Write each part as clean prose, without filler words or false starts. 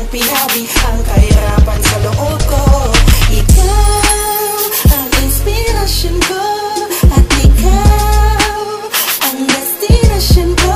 iyong pinawi ang kahirapan sa loob ko. Ikaw ang inspirasyon ko, at ikaw ang destinasyon ko.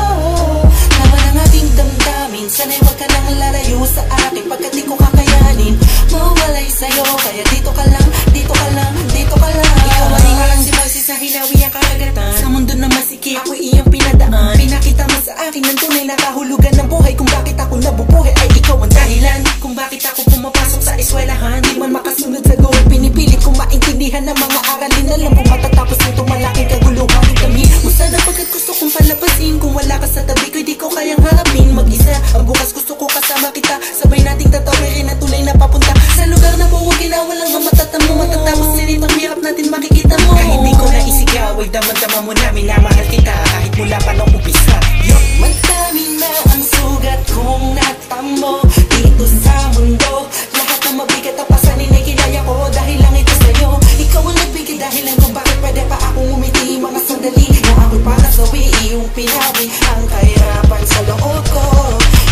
Laman ang aking damdamin, sana'y huwag ka nang lalayo sa akin, pagkat di ko kakayanin mawalay sa'yo. Kaya dito ka lang, dito ka lang, dito ka lang. Ikaw ay ingalang si Moises sa hinawi ang karagatan. Sa mundo na masikip, ako'y iyong pinadaan. Pinakita mo sa akin ng tunay na kahulugan ng buhay. Kung bakit ako nabubuhay ay ikaw ang dahilan. Kung bakit ako pumapasok sa eskwelahan, di man makasunod sa goal, pinipilit kong maintindihan ng mga aralin. Alam kong matatapos nito malaking kaguluhan. Dami mo sana pagkat gusto kong palabasin. Kung wala ka sa tabi ko, di ko kayang harapin mag-isa. Ang bukas gusto ko kasama kita, sabay nating tatawirin na tunay na papunta sa lugar na buwagin na walang matatamo. Matatapos din ang hirap natin makikita mo. Kahit di ko naisigaw, ay damang-dama mo na minamahal kita, kahit mula pa nung umpisa. Madami na ang sugat kong natamo dito sa mundo. Lahat ng mabigat na pasanin ay kinaya ko dahil lang ito sa'yo. Ikaw ang nagbigay dahilan kung bakit pwede pa akong umiti. Mga sandali na ako'y para sawi iyong pinawi ang kahirapan sa loob ko.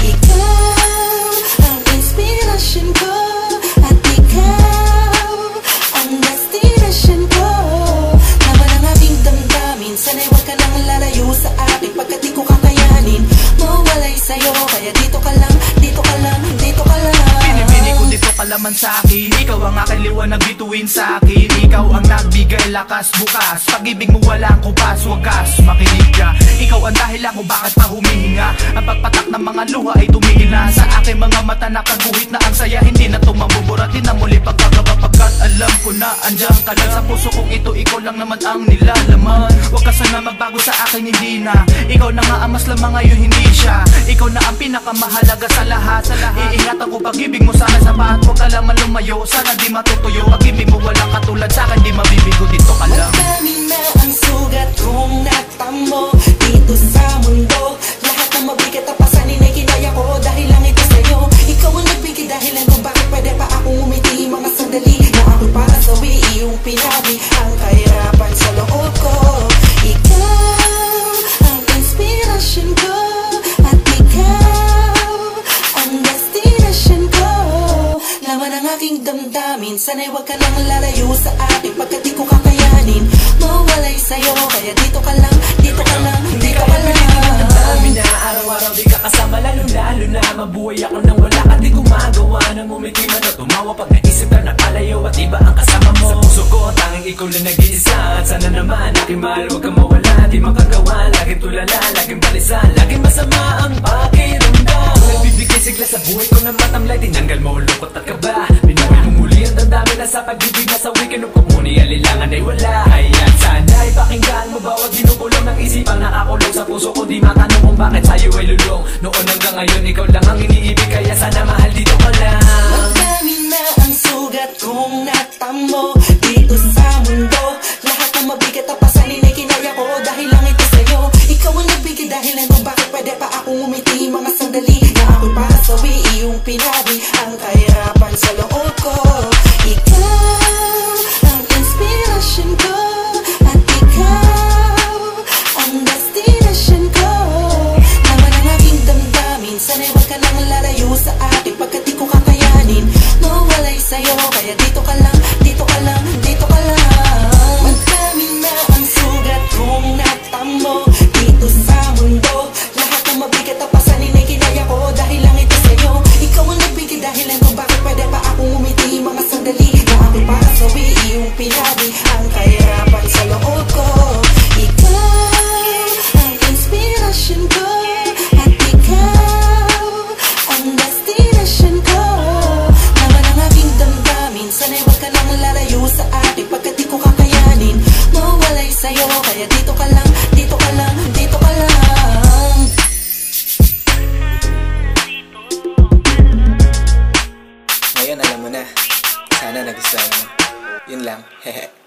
Ikaw ang inspirasyon ko, at ikaw ang destinasyon ko. Laman ang aking damdamin, sana'y huwag ka nang lalayo sa akin, pagkat di ko kakayanin mawalay sa'yo. Kaya dito ka lang, dito ka lang, dito ka lang. Pinipili ko dito ka laman sa'kin. Ikaw ang aking liwanag bituin sa'kin. Ikaw ang nagbigay lakas bukas. Pag-ibig mo walang kupas, wagas makinig ka. Ikaw ang dahilan kung bakit pa humihinga. Ang pagpatak ng mga luha ay tumingin na sa aking mga mata, nakaguhit na ang saya. Hindi na ito mabuburatin na muli pagkagaba, pagkat alam ko na andyan ka lang sa puso kong ito. Ikaw lang naman ang nilalaman. Huwag ka sana magbago sa akin, hindi na. Ikaw na nga ang mas lamang ngayon, hindi siya. Ikaw na ang pinakamahalaga sa lahat. Iingatan ko pag-ibig mo sana sapat. Huwag ka lamang lumayo, sana di matutuyo. Pag-ibig mo walang katulad sa akin, di mabibigo, dito ka lang. Madami na ang sugat kong natamo dito sa mundo. Lahat ng mabigat na pasanin ay kinaya ko dahil lang ito sa'yo. Ikaw ang nagbigay dahilan kung bakit pwede pa akong umiti. Mga sandali na ako'y para sawi iyong pinawi ang kahirapan sa loob ko. Ikaw ang inspirasyon ko, at ikaw ang destinasyon ko. Laman ang aking damdamin, sana'y huwag ka nang lalayo sa akin, pagkat di ko kakayanin mawalay sa'yo. Kaya dito ka lang, dito ka lang, dito ka lang. Dami na araw-araw di ka kasama, lalo-lalo na mabuhay ako nang wala ka. Di gumagawa ng umiti man o tumawa pag naisip ka nakalayo at iba ang kasama mo. Sa puso ko tanging ikaw lang nag-iisa, at sana naman aking mahal huwag kang mawala. Di makagawa, laging tulala, laging balisa, laging masama ang pakiramdam. Nagbibigay sigla sa buhay ko na matamlay, tinanggal mo lungkot at kaba. Binuhay mo muli ang damdamin na sa pag-ibig na sa weekend o kumuni alilangan ay wala. Hayaan sana'y pakinggan mo bawat ginukulong ng isipang nakakulong sa puso ko. Di matanong kung bakit sa'yo ay lulong. Noon hanggang ngayon ikaw lang ang iniibig, kaya sana mahal dito ka lang. Madami na ang sugat kong natamo dito sa mundo. Lahat ng mabigat na pasanin ay kinaya ko dahil lang ito sa'yo. Ikaw ang nagbigay dahilan kung bakit pwede pa akong umiti. Mga sandali na ako'y para sawi iyong pinawi ang kahirapan sa loob ko. Ikaw ang inspirasyon ko, at ikaw ang destinasyon ko. Laman ang aking damdamin, sana'y huwag ka nang lalayo sa akin, pagkat di ko kakayanin mawalay sa'yo. Kaya dito ka lang, dito ka lang, dito ka lang. Madami na ang sugat kong natamo dito sa mundo. Lahat ng mabigat na pasanin ay kinaya ko dahil lang ito sa'yo. Ikaw ang nagbigay dahilan kung bakit pwede pa akong umiti. Mga sandali na ako'y para sawi iyong pinawi ang kahirapan sa loob ko. Ikaw ang inspirasyon ko, at ikaw ang destinasyon ko. Laman ang aking damdamin, sana'y huwag ka nang lalayo sa akin, pagkat di ko kakayanin mawalay sa'yo. Kaya dito ka lang, dito ka lang, dito ka lang. Ngayon alam mo na, sana nagustuhan mo. Yun lang, hehe.